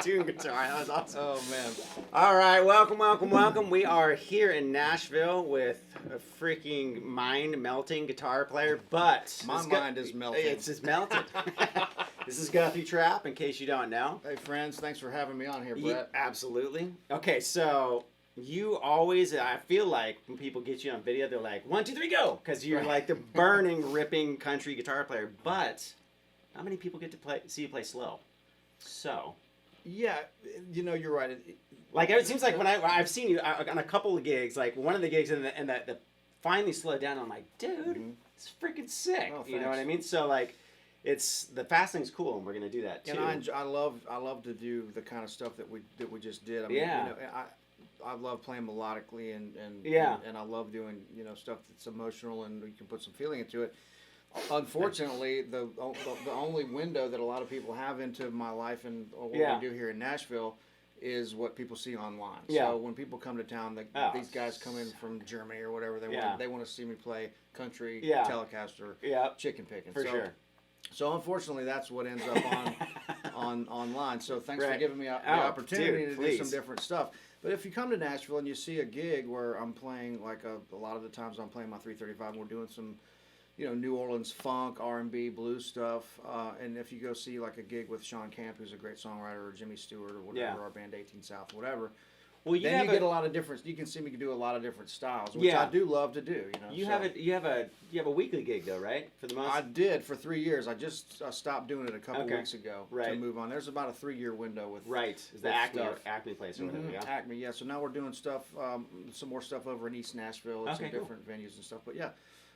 Tune guitar. That was awesome. Oh man! All right, welcome. We are here in Nashville with a freaking mind-melting guitar player, but my mind is melting. It's just melted. This is Guthrie Trapp, in case you don't know. Hey friends, thanks for having me on here, Brett. Absolutely. Okay, so you always, I feel like when people get you on video, they're like 1, 2, 3, go, because you're like the burning, ripping country guitar player. But not many people get to see you play slow. So. Yeah, you know, you're right. Like it seems like when I've seen you on a couple of gigs, like one of the gigs and the finally slowed down. I'm like, dude, it's freaking sick. Oh, you know what I mean? So like, it's the fasting's cool, and we're gonna do that too. And I love to do the kind of stuff that we just did. I mean, yeah. You know, I love playing melodically and I love doing stuff that's emotional and you can put some feeling into it. Unfortunately, the only window that a lot of people have into my life and what we do here in Nashville is what people see online. Yeah. So when people come to town, these guys come in from Germany or whatever, they want to see me play country, Telecaster, chicken picking. For sure. So unfortunately, that's what ends up on online. So thanks for giving me the opportunity to do some different stuff. But if you come to Nashville and you see a gig where I'm playing, like a lot of the times I'm playing my 335 and we're doing some New Orleans funk, R&B, blues stuff. And if you go see like a gig with Sean Camp, who's a great songwriter, or Jimmy Stewart, or whatever, our band 18 South, whatever. Well, you get a lot of different. You can see me do a lot of different styles, which I do love to do. You have a weekly gig though, right? For the most. I did for 3 years. I just stopped doing it a couple weeks ago to move on. There's about a 3-year window with is the Acme place or whatever. Yeah. Acme, yeah. So now we're doing stuff, some more stuff over in East Nashville, at some different venues and stuff. But yeah.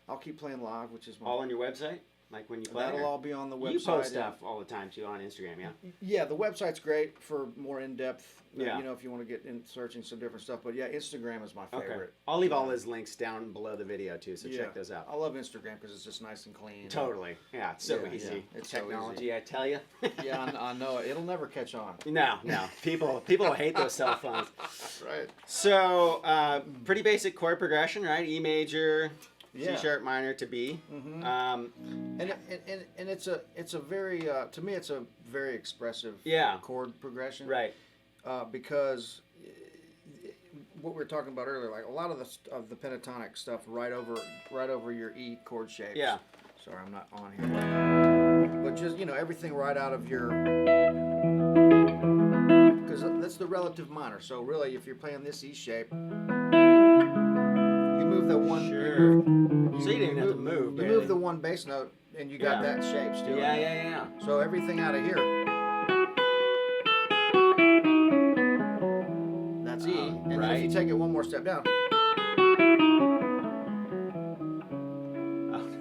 I'll keep playing live, which is all on your website. Like when you play, that'll all be on the website. You post stuff all the time too on Instagram, yeah. Yeah, the website's great for more in depth. If you want to get in searching some different stuff. But yeah, Instagram is my favorite. Okay. I'll leave all those links down below the video too, so check those out. I love Instagram because it's just nice and clean. Totally. Yeah, it's so easy. Yeah. It's technology, so easy. I tell you. Yeah, I know it. It'll never catch on. No. People hate those cell phones. Right. So, pretty basic chord progression, right? E major. Yeah. C sharp minor to B. Mm-hmm. And it's a very to me it's a very expressive chord progression. Right. Because what we were talking about earlier, like a lot of the pentatonic stuff right over your E chord shapes. Yeah. Sorry, I'm not on here. But just everything right out of your, because that's the relative minor. So really, if you're playing this E shape. Move the one. Sure. So you didn't have to move. You move the one bass note, and you got that shape still. Yeah. So everything out of here, that's E. And then if you take it one more step down,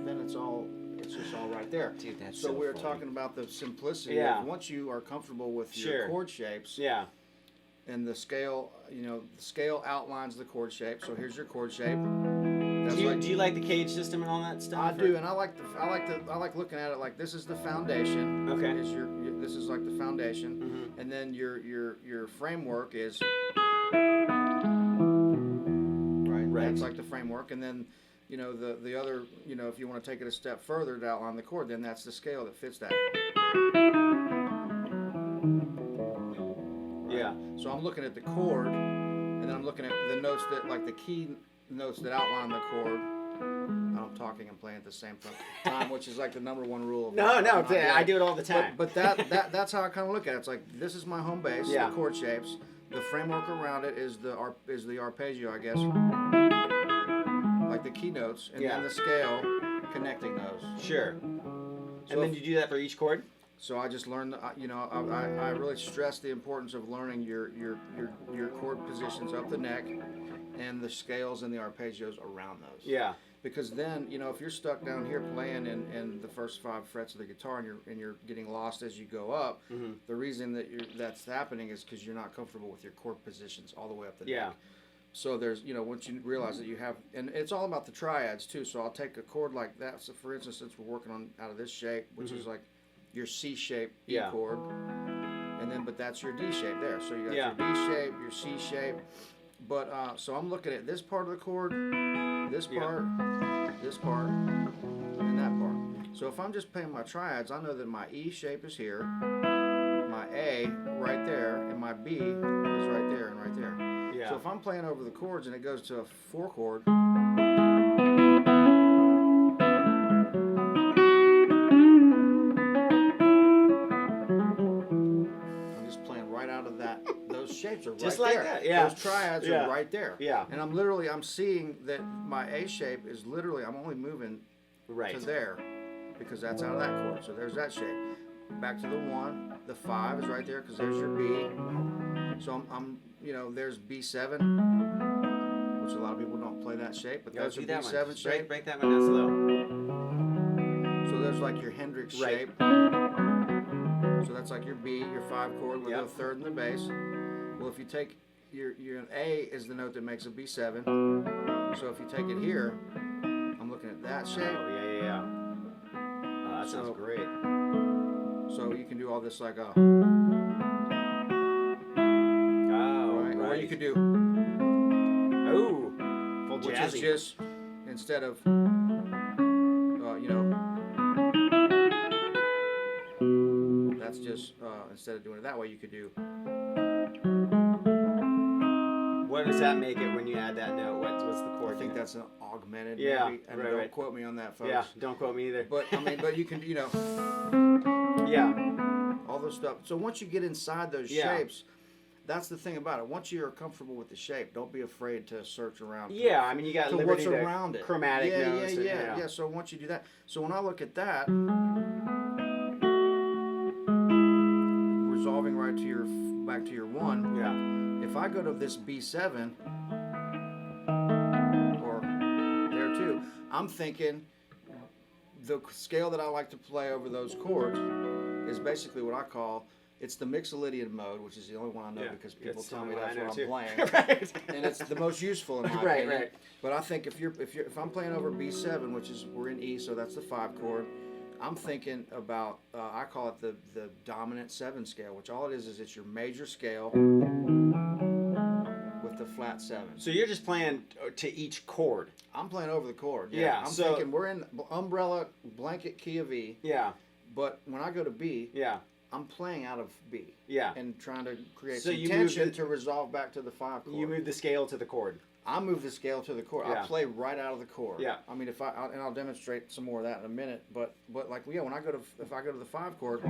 then it's just all right there. Dude, that's so we're funny. Talking about the simplicity. Of once you are comfortable with your chord shapes. Yeah. And the scale, the scale outlines the chord shape. So here's your chord shape. Do you like the cage system and all that stuff? I do, and I like looking at it like this is the foundation. Okay. This is like the foundation, and then your framework is right. That's like the framework, and then the other if you want to take it a step further to outline the chord, then that's the scale that fits that. Yeah. So I'm looking at the chord, and then I'm looking at the notes that, like the key notes that outline the chord. I'm talking and playing at the same time, which is like the number one rule. I do it all the time. But that's how I kind of look at it. It's like this is my home base, the chord shapes. The framework around it is the arpeggio, I guess, like the key notes, and then the scale connecting those. Sure. So and then you do that for each chord? So I just learned, I really stress the importance of learning your chord positions up the neck and the scales and the arpeggios around those. Yeah. Because then, if you're stuck down here playing in the first 5 frets of the guitar and you're getting lost as you go up, the reason that's happening is because you're not comfortable with your chord positions all the way up the neck. So there's, once you realize that you have, and it's all about the triads too. So I'll take a chord like that. So for instance, since we're working on out of this shape, which is like your C shape E chord, and then but that's your D shape there. So you got your D shape, your C shape. But so I'm looking at this part of the chord, this part, and that part. So if I'm just playing my triads, I know that my E shape is here, my A right there, and my B is right there and right there. Yeah. So if I'm playing over the chords and it goes to a 4 chord, I'm just playing right out of that. Those shapes are right just like there. That, yeah. Those triads are right there. Yeah. And I'm seeing that my A shape is literally, I'm only moving to there because that's out of that chord. So there's that shape. Back to the 1, the 5 is right there because there's your B. So I'm there's B7, which a lot of people don't play that shape, but that's a B7 shape. Break that one down slow. So there's like your Hendrix shape. So that's like your B, your 5 chord with a third in the bass. Well, if you take your A is the note that makes a B7. So if you take it here, I'm looking at that shape. Oh, yeah. Oh, that sounds great. So you can do all this like a. Or you could do. Oh, full jazzy. Which is just instead of that's just instead of doing it that way, you could do. What does that make it when you add that note? What's the chord? I think that's an augmented. Yeah, maybe. And don't quote me on that, folks. Yeah, don't quote me either. But but you can all those stuff. So once you get inside those shapes, that's the thing about it. Once you're comfortable with the shape, don't be afraid to search around. Yeah, I mean you got to liberty what's around it. Chromatic notes. Yeah. So once you do that, so when I look at that, resolving right to back to your 1. Yeah. If I go to this B7 or there too, I'm thinking the scale that I like to play over those chords is basically what I call. It's the Mixolydian mode, which is the only one I know because people tell me that's what I'm playing, and it's the most useful in my opinion. Right. But I think if I'm playing over B7, which is we're in E, so that's the 5 chord. I'm thinking about I call it the dominant 7 scale, which all it is it's your major scale with the flat 7. So you're just playing to each chord. I'm playing over the chord. Yeah. I'm thinking we're in umbrella blanket key of E. Yeah. But when I go to B. Yeah. I'm playing out of B. Yeah. And trying to create some tension to resolve back to the 5 chord. You move the scale to the chord. I move the scale to the chord. Yeah. I play right out of the chord. Yeah. I mean, and I'll demonstrate some more of that in a minute. But like when I go to if I go to the 5 chord.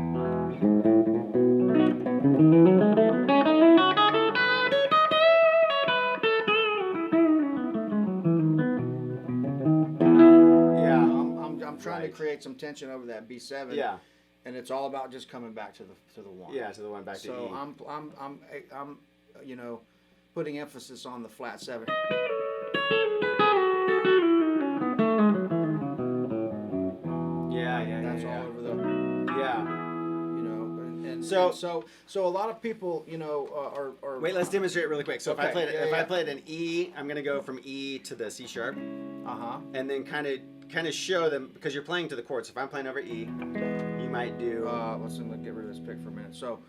Yeah. I'm trying to create some tension over that B7. Yeah. And it's all about just coming back to the 1. Yeah, to the 1 back to E. So I'm putting emphasis on the flat 7. Yeah. That's all over the. Yeah. And so a lot of people, are. Wait, let's demonstrate really quick. So if I played an E, I'm gonna go from E to the C sharp. And then kind of show them because you're playing to the chord. So if I'm playing over E, you might do. Let's get rid of this pick for a minute. So.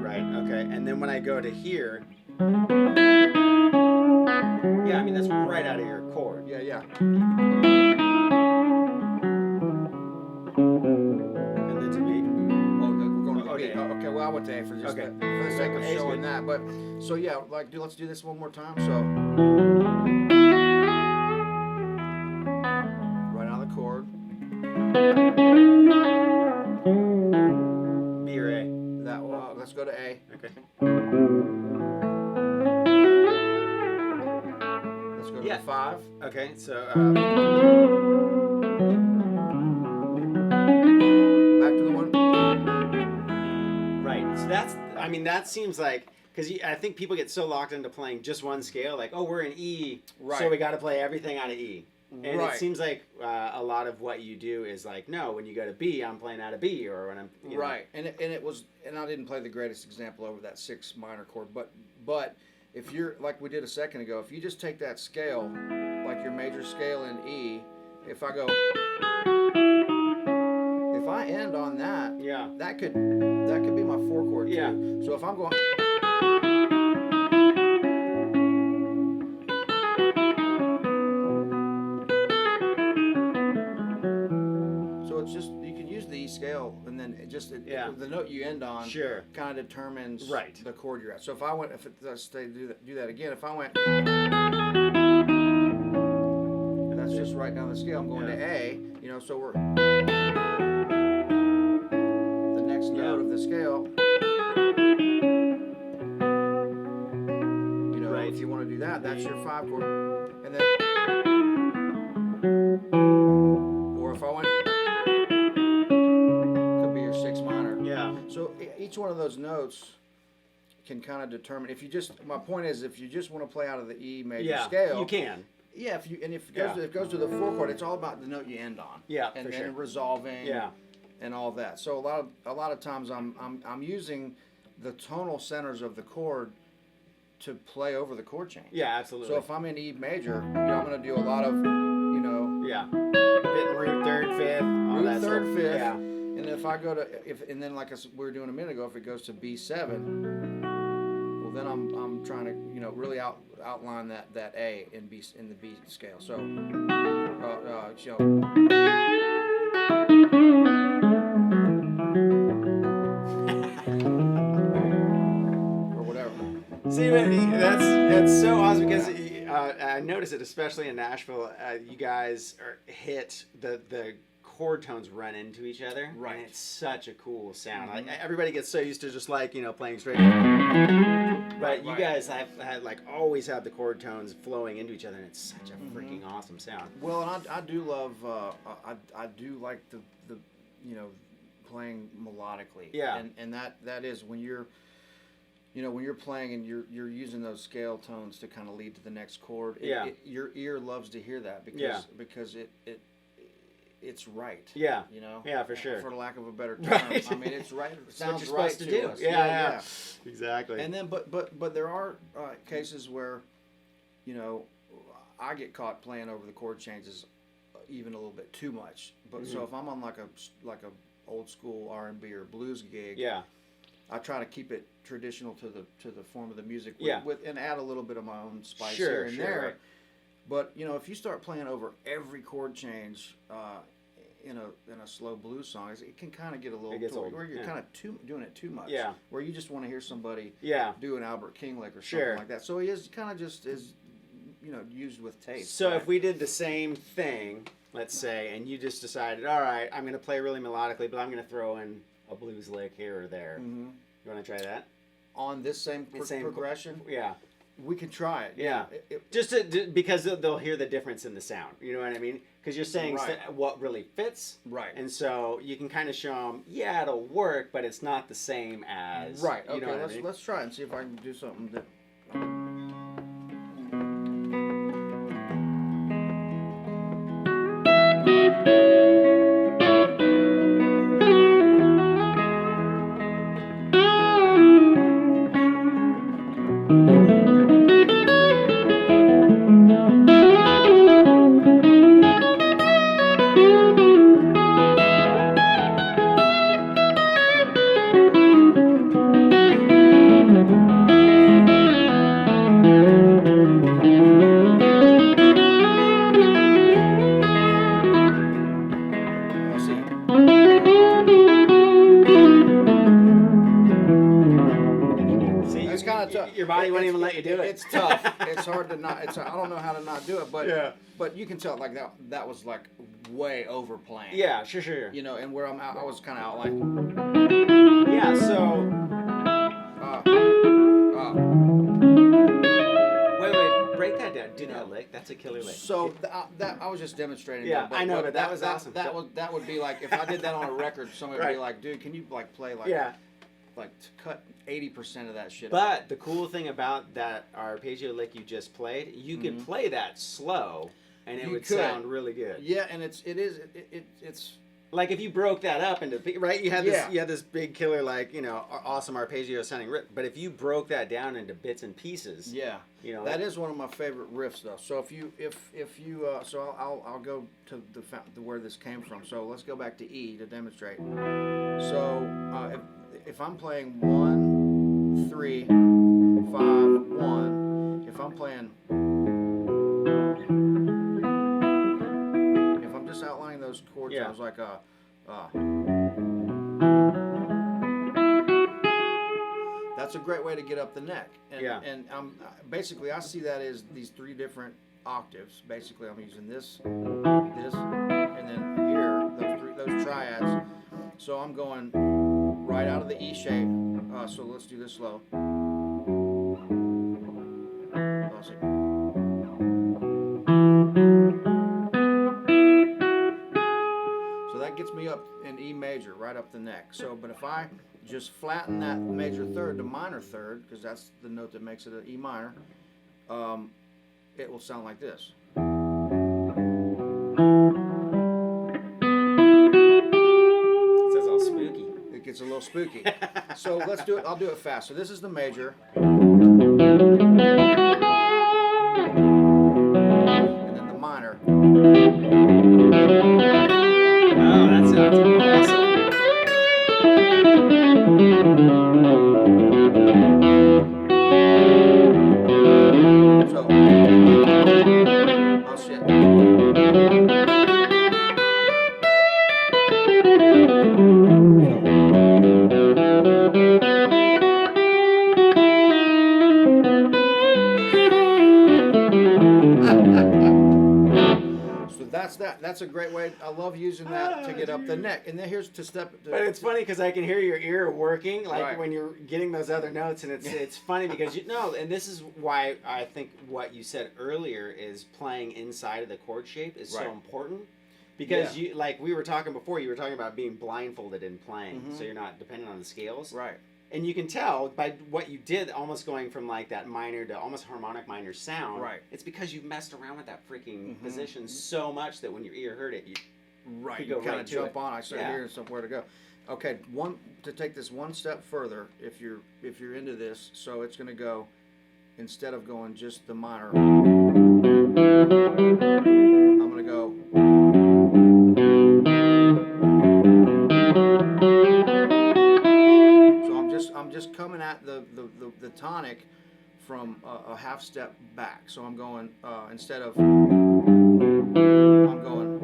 Right. Okay. And then when I go to here. Yeah, I mean that's right out of your chord. Yeah. And then to B. Oh, we're going to B. Oh, okay. Well, I went to A for just for the sake of showing that. But so yeah, let's do this one more time. So. Right out of the chord. B or A. Let's go to A. Okay. Let's go to the 5. Okay, so So that seems like, because I think people get so locked into playing just one scale, like, oh, we're in E, so we got to play everything out of E. And it seems like a lot of what you do is like, no, when you go to B, I'm playing out of B, or when I'm right. And I didn't play the greatest example over that 6 minor chord, but if you're like we did a second ago, if you just take that scale, like your major scale in E, if I end on that, that could be my 4 chord too. Yeah. So if I'm going, so it's just you can use the E scale and then the note you end on kind of determines the chord you're at. So if I went, let's do that again. If I went, and that's just right down the scale. I'm going to A. So we're the next note of the scale. If you want to do that, that's your 5 chord, and then, or if I went, could be your 6 minor. Yeah. So each one of those notes can kind of determine. If you just, my point is, if you just want to play out of the E major scale, you can. Yeah, if it goes to the 4 chord, it's all about the note you end on. Yeah, and for then sure. resolving. And all that. So a lot of times I'm using the tonal centers of the chord to play over the chord change. Yeah, absolutely. So if I'm in E major, I'm going to do a lot of, hitting root 3rd, 5th, all that 3rd, stuff. 5th. Yeah. And if I go to and then like we were doing a minute ago, if it goes to B7, well then I'm trying to really outline that A in the B scale. So or whatever. See, that's so awesome because I noticed it, especially in Nashville. You guys hit the chord tones run into each other, right? And it's such a cool sound. Like everybody gets so used to just playing straight, but you guys have had always had the chord tones flowing into each other, and it's such a freaking awesome sound. Well, and I do love I do like the playing melodically. Yeah. And that is when you're when you're playing and you're using those scale tones to kind of lead to the next chord. Your ear loves to hear that because it's right. Yeah. Yeah, for sure. For lack of a better term. Right. I mean, it's right. It sounds right to us. Yeah. Exactly. And then, but there are cases where, I get caught playing over the chord changes even a little bit too much. But so if I'm on like a old school R&B or blues gig, I try to keep it traditional to the form of the music with and add a little bit of my own spice here and there. Right. But if you start playing over every chord change in a slow blues song, it can kind of get a little where you're kind of doing it too much. Yeah. Where you just want to hear somebody do an Albert King lick or something like that. So he is kind of just used with taste. So if we did the same thing, let's say, and you just decided, all right, I'm going to play really melodically, but I'm going to throw in a blues lick here or there. Mm-hmm. You want to try that? On this same progression? Yeah. We can try it. Yeah. Just because they'll hear the difference in the sound. You know what I mean? Because you're saying what really fits. Right. And so you can kind of show them, it'll work, but it's not the same as. Right. Okay. You know what I mean? Let's try it and see if I can do something that. Your body won't even let you do it. It's tough. It's hard to not. I don't know how to not do it, but you can tell that was way overplaying. Yeah, sure. And where I was kind of outlining. Yeah. So. Wait. Break that down. Do that lick. That's a killer lick. So that I was just demonstrating. Yeah, I know, but that was awesome. That would be like if I did that on a record, somebody would be like, "Dude, can you play like?" Yeah. like cut 80% of that shit. But the cool thing about that arpeggio lick you just played, you could play that slow, and it would sound really good. Yeah, and it's like if you broke that up into right, you had this big killer awesome arpeggio sounding riff. But if you broke that down into bits and pieces, that is one of my favorite riffs though. So if you so I'll go to where this came from. So let's go back to E to demonstrate. So if I'm playing 1, 3, 5, 1, if I'm playing. Just outlining those chord sounds like that's a great way to get up the neck. And basically I see that as these 3 different octaves. Basically I'm using this, and then here those triads. So I'm going right out of the E shape. So let's do this slow. Gets me up in E major, right up the neck. So, but if I just flatten that major third to minor third, because that's the note that makes it an E minor, it will sound like this. It sounds all spooky. It gets a little spooky. So let's do it. I'll do it fast. So this is the major. And then the minor. Oh, that sounds awesome. So, oh shit. That's a great way. I love using that to get up the neck. And then here's to step. But it's funny because I can hear your ear working, like when you're getting those other notes, and it's funny because and this is why I think what you said earlier is playing inside of the chord shape is so important. Because you, like we were talking before, you were talking about being blindfolded in playing, so you're not dependent on the scales. Right. And you can tell by what you did, almost going from like that minor to almost harmonic minor sound. Right. It's because you messed around with that freaking position so much that when your ear heard it, you you kind of jump on. I started hearing somewhere to go. Okay, to take this one step further, if you're into this, so it's going to go instead of going just the minor. I'm going to go. I'm just coming at the tonic from a half step back. So I'm going instead of I'm going.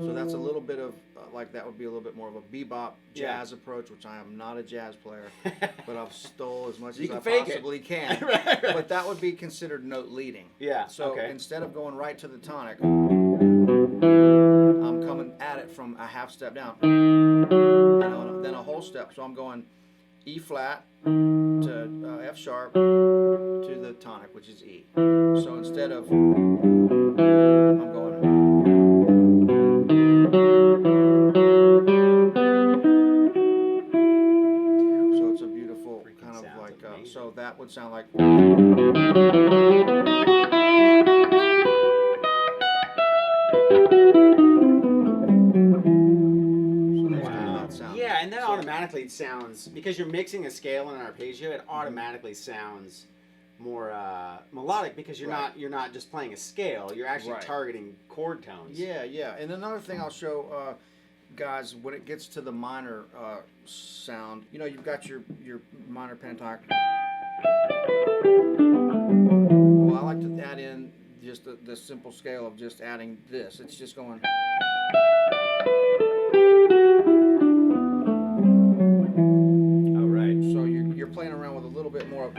So that's a little bit of like that would be a little bit more of a bebop jazz approach, which I am not a jazz player, but I've stole as much as I possibly can. right. But that would be considered note leading. Yeah. So instead of going right to the tonic, I'm coming at it from a half step down, and then a whole step. So I'm going E flat to F sharp to the tonic, which is E. So instead of I'm going. So it's a beautiful kind of like. So that would sound like. And that automatically sounds, because you're mixing a scale and an arpeggio, it automatically sounds more melodic because you're not just playing a scale, you're actually targeting chord tones. Yeah. And another thing I'll show guys, when it gets to the minor sound, you've got your minor pentatonic. Well, I like to add in just the simple scale of just adding this. It's just going. You're playing around with a little bit more of.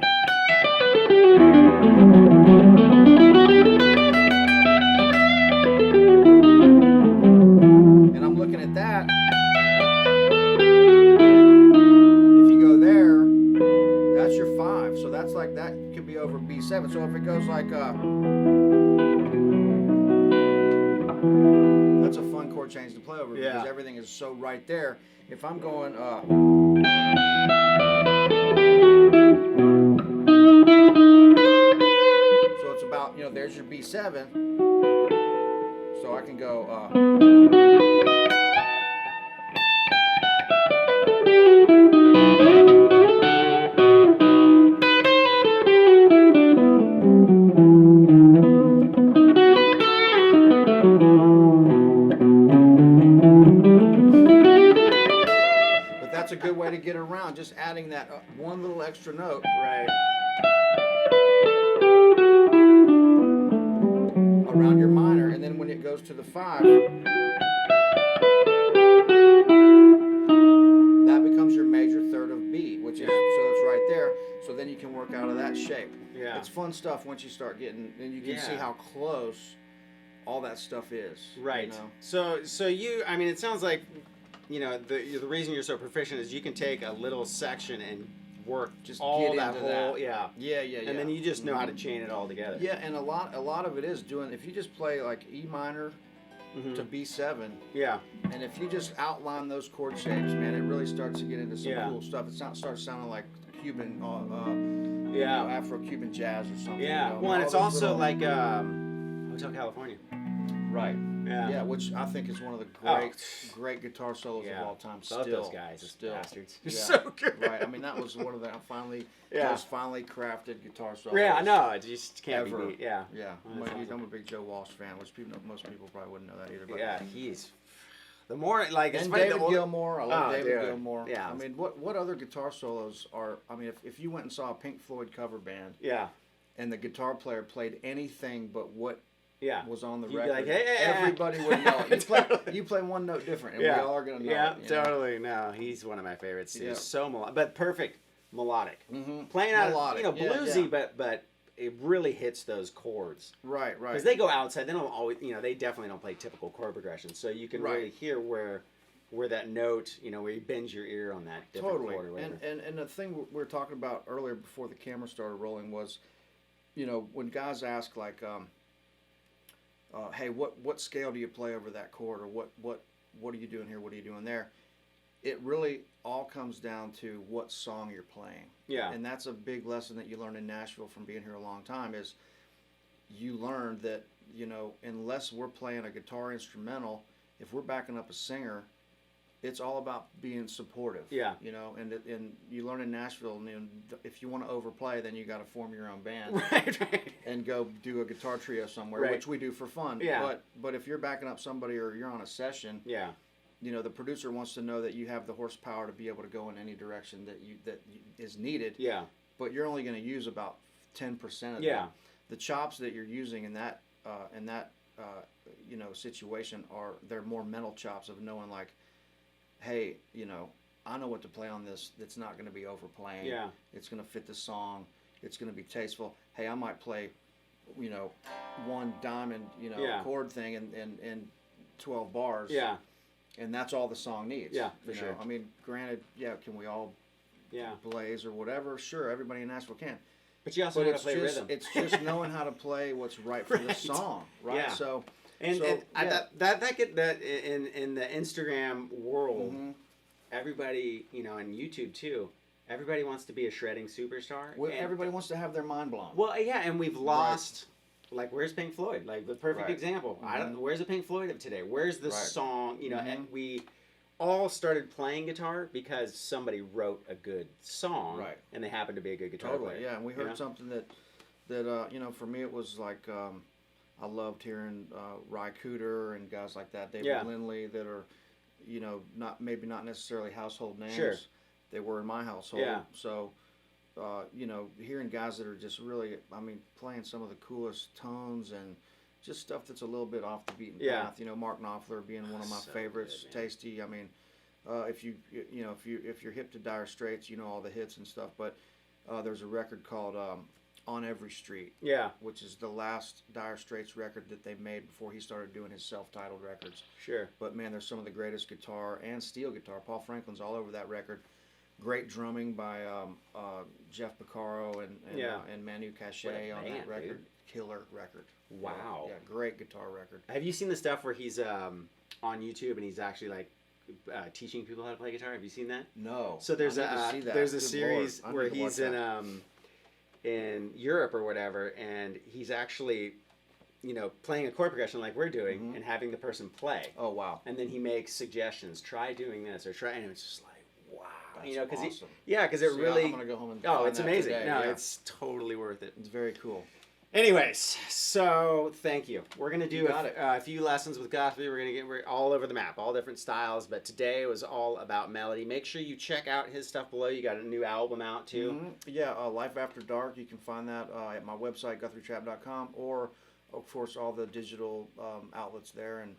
And I'm looking at that. If you go there, that's your 5. So that's like that could be over B7. So if it goes like that's a fun chord chord change to play over because everything is so right there. If I'm going, so it's about, there's your B7. So I can go, that's a good way to get around, just adding that one little extra note. Right. Around your minor, and then when it goes to the 5, that becomes your major third of B, which is, so it's right there. So then you can work out of that shape. Yeah. It's fun stuff once you start getting, and you can see how close all that stuff is. Right. So you, I mean, it sounds like, the reason you're so proficient is you can take a little section and work just all get that into whole that. And then you just know how to chain it all together. Yeah, and a lot of it is doing, if you just play like E minor to B7, and if you just outline those chord shapes, man, it really starts to get into some cool stuff. It starts sounding like Cuban Afro-Cuban jazz or something. Well, and it's also like Hotel California. Right. Yeah, which I think is one of the great guitar solos of all time. Both those guys, bastards. Yeah. So good. Right. I mean, that was one of the most finely crafted guitar solos. Yeah, I know. It just can't ever. be beat. Yeah. Yeah. I'm a big Joe Walsh fan, which most people probably wouldn't know that either. But yeah, he's the more like it's and funny. David Gilmour. I love David Gilmour. Yeah. I mean, what other guitar solos are? I mean, if you went and saw a Pink Floyd cover band. Yeah. And the guitar player played anything but what. Was on the You'd record. Be like, hey, everybody would know it. You play one note different, and we all are gonna know. Yeah, it, totally. No, he's one of my favorites. He's so but perfect melodic. Mm-hmm. Playing out, bluesy, but it really hits those chords. Right. Because they go outside. They don't always, they definitely don't play typical chord progressions. So you can really hear where that note, where you bend your ear on that different chord or whatever. And the thing we were talking about earlier before the camera started rolling was, when guys ask like. Hey, what scale do you play over that chord, or what are you doing here? What are you doing there? It really all comes down to what song you're playing. Yeah. And that's a big lesson that you learn in Nashville from being here a long time is you learn that, unless we're playing a guitar instrumental, if we're backing up a singer, it's all about being supportive. Yeah. And you learn in Nashville, if you want to overplay, then you got to form your own band. Right. And go do a guitar trio somewhere, which we do for fun. Yeah. But if you're backing up somebody or you're on a session, the producer wants to know that you have the horsepower to be able to go in any direction that is needed. Yeah. But you're only going to use about 10% of that. The chops that you're using in that situation they're more mental chops of knowing like, hey, I know what to play on this that's not going to be overplaying. Yeah. It's going to fit the song. It's going to be tasteful. Hey, I might play, one diamond, chord thing and 12 bars. Yeah. And that's all the song needs. Yeah, for sure. I mean, granted, can we all blaze or whatever? Sure, everybody in Nashville can. But you also know how to play rhythm. It's just knowing how to play what's right for the song, right? Yeah. So, and that in the Instagram world, everybody, and YouTube too, everybody wants to be a shredding superstar. Well, everybody wants to have their mind blown. Well, yeah, and we've lost, like, where's Pink Floyd? Like, the perfect example. Where's the Pink Floyd of today? Where's the song? And we all started playing guitar because somebody wrote a good song, and they happened to be a good guitar player. Yeah, and we heard something that for me it was like I loved hearing Ry Cooder and guys like that, David Lindley, that are not necessarily household names. Sure. They were in my household. Yeah. So hearing guys that are just really, playing some of the coolest tones and just stuff that's a little bit off the beaten path. Mark Knopfler being one of my favorites. Good, Tasty. If you're hip to Dire Straits, all the hits and stuff. But there's a record called On Every Street. Yeah. Which is the last Dire Straits record that they made before he started doing his self-titled records. Sure. But man, there's some of the greatest guitar and steel guitar. Paul Franklin's all over that record. Great drumming by Jeff Beccaro and Manu Cachet on that record. Dude. Killer record. Wow. Yeah, great guitar record. Have you seen the stuff where he's on YouTube, and he's actually like teaching people how to play guitar. Have you seen that? No. So there's a series where he's in Europe or whatever, and he's actually, playing a chord progression like we're doing, and having the person play. Oh wow! And then he makes suggestions. Try doing this, or try, and it's just like, wow. That's awesome. Because it really. I'm gonna go home and. It's amazing. Today. No, it's totally worth it. It's very cool. Anyways, so thank you. We're gonna do a few lessons with Guthrie. We're all over the map, all different styles. But today was all about melody. Make sure you check out his stuff below. You got a new album out too. Yeah, Life After Dark. You can find that at my website GuthrieTrapp.com, or of course all the digital outlets there. And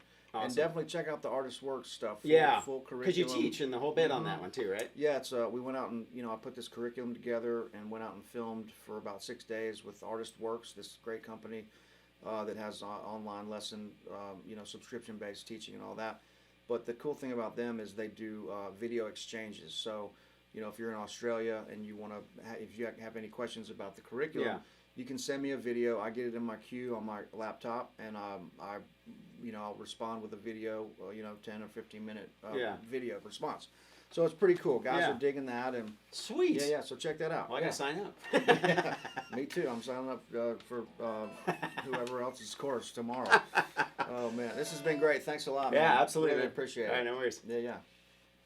definitely check out the Artist Works stuff. Full curriculum. Because you teach in the whole bit on that one too, right? Yeah, it's we went out and I put this curriculum together and went out and filmed for about 6 days with Artist Works, this great company that has online lesson, subscription-based teaching and all that. But the cool thing about them is they do video exchanges. So, if you're in Australia and you want to, if you have any questions about the curriculum. You can send me a video. I get it in my queue on my laptop, and I'll respond with a video, 10 or 15 minute video response. So it's pretty cool. Guys are digging that, and sweet. Yeah. So check that out. Well, I gotta sign up. Me too. I'm signing up for whoever else's course tomorrow. Oh man, this has been great. Thanks a lot. Yeah, man. absolutely. Really appreciate it. All right, no worries. Yeah.